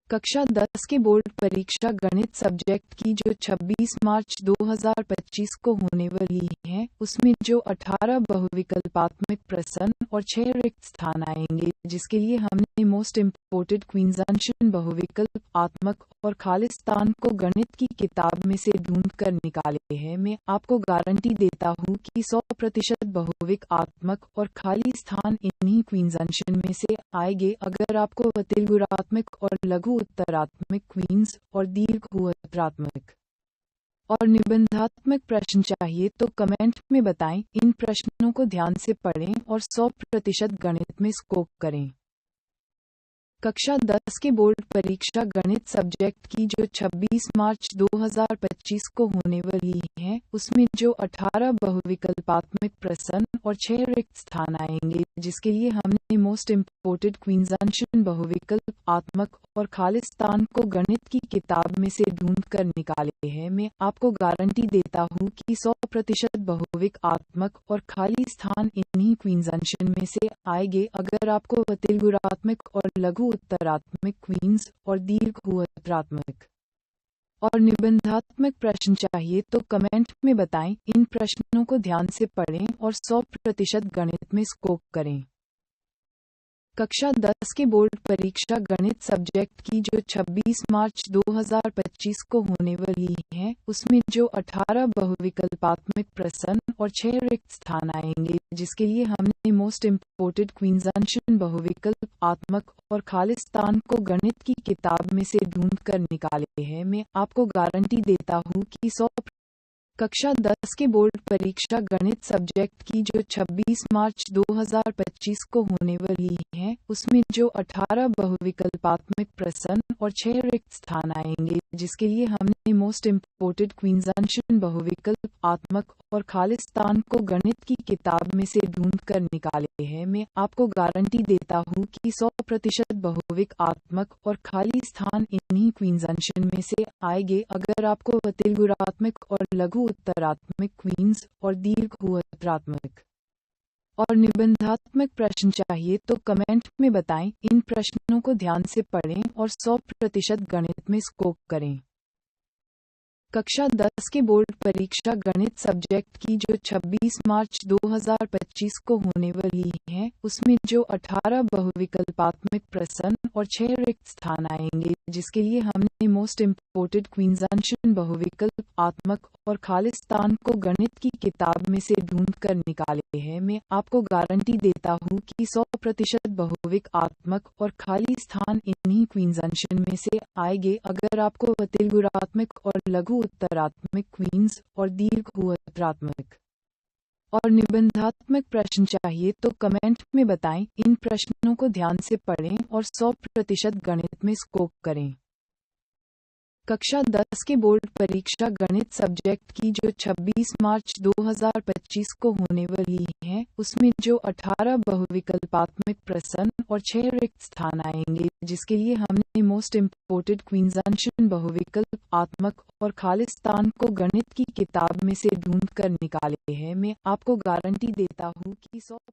कक्षा 10 के बोर्ड परीक्षा गणित सब्जेक्ट की जो 26 मार्च 2025 को होने वाली है, उसमें जो 18 बहुविकल्पात्मक प्रश्न और 6 रिक्त स्थान आएंगे, जिसके लिए हमने मोस्ट इम्पोर्टेंट क्वींजांशन बहुविकल्पात्मक और खालिस्तान को गणित की किताब में से ढूंढ कर निकाले हैं। मैं आपको गारंटी देता हूँ कि 100% बहुविकल्पात्मक और खाली स्थान इन्हीं क्वींजांशन में से आएंगे। अगर आपको त्रिगुणात्मक और लघु उत्तरात्मक क्वींस और दीर्घ उत्तरात्मक और निबंधात्मक प्रश्न चाहिए तो कमेंट में बताएं। इन प्रश्नों को ध्यान से पढ़ें और 100% गणित में स्कोर करें। कक्षा 10 के बोर्ड परीक्षा गणित सब्जेक्ट की जो 26 मार्च 2025 को होने वाली है, उसमें जो 18 बहुविकल्पात्मक प्रश्न और 6 रिक्त स्थान आएंगे, जिसके लिए हमने मोस्ट इम्पोर्टेंट क्वींजांशन बहुविकल्पात्मक और खालिस्तान को गणित की किताब में से ढूंढ कर निकाले हैं। मैं आपको गारंटी देता हूँ कि 100% बहुविकल्पात्मक और खाली स्थान इन्हीं क्वींजांशन में से आएंगे। अगर आपको त्रिगुणात्मक और लघु उत्तरात्मक क्वींस और दीर्घ उत्तरात्मक और निबंधात्मक प्रश्न चाहिए तो कमेंट में बताएं। इन प्रश्नों को ध्यान से पढ़ें और 100% गणित में स्कोर करें। कक्षा 10 के बोर्ड परीक्षा गणित सब्जेक्ट की जो 26 मार्च 2025 को होने वाली है, उसमें जो 18 बहुविकल्पात्मक प्रश्न और 6 रिक्त स्थान आएंगे, जिसके लिए हमने मोस्ट इम्पोर्टेंट क्वींजांशन बहुविकल्पात्मक और खालिस्तान को गणित की किताब में से ढूंढ कर निकाले हैं। मैं आपको गारंटी देता हूँ कि कक्षा 10 के बोर्ड परीक्षा गणित सब्जेक्ट की जो 26 मार्च 2025 को होने वाली है, उसमें जो 18 बहुविकल्पात्मक प्रश्न और 6 रिक्त स्थान आएंगे, जिसके लिए हमने मोस्ट इम्पोर्टेंट क्वींजांशन बहुविकल्पात्मक और खालिस्तान को गणित की किताब में से ढूंढ कर निकाले हैं। मैं आपको गारंटी देता हूँ कि 100% बहुविकल्पात्मक और खाली स्थान इन्हीं क्वींजांशन में से आएंगे। अगर आपको त्रिगुणात्मक और लघु उत्तरात्मक क्वींस और दीर्घ उत्तरात्मक और निबंधात्मक प्रश्न चाहिए तो कमेंट में बताएं। इन प्रश्नों को ध्यान से पढ़ें और 100% गणित में स्कोर करें। कक्षा 10 के बोर्ड परीक्षा गणित सब्जेक्ट की जो 26 मार्च 2025 को होने वाली है, उसमें जो 18 बहुविकल्पात्मक प्रश्न और 6 रिक्त स्थान आएंगे, जिसके लिए हमने मोस्ट इम्पोर्टेंट क्वींजांशन बहुविकल्पात्मक और खालिस्तान को गणित की किताब में से ढूंढ कर निकाले हैं। मैं आपको गारंटी देता हूँ कि 100% बहुविकल्पात्मक और खाली स्थान इन्हीं क्वींजांशन में से आएंगे। अगर आपको त्रिगुणात्मक और लघु उत्तरात्मक क्वींस और दीर्घ उत्तरात्मक और निबंधात्मक प्रश्न चाहिए तो कमेंट में बताएं। इन प्रश्नों को ध्यान से पढ़ें और 100% गणित में स्कोर करें। कक्षा 10 के बोर्ड परीक्षा गणित सब्जेक्ट की जो 26 मार्च 2025 को होने वाली है, उसमें जो 18 बहुविकल्पात्मक प्रश्न और 6 रिक्त स्थान आएंगे, जिसके लिए हमने मोस्ट इम्पोर्टेंट क्वींजांशन बहुविकल्पात्मक और खालिस्तान को गणित की किताब में से ढूंढ कर निकाले हैं। मैं आपको गारंटी देता हूँ कि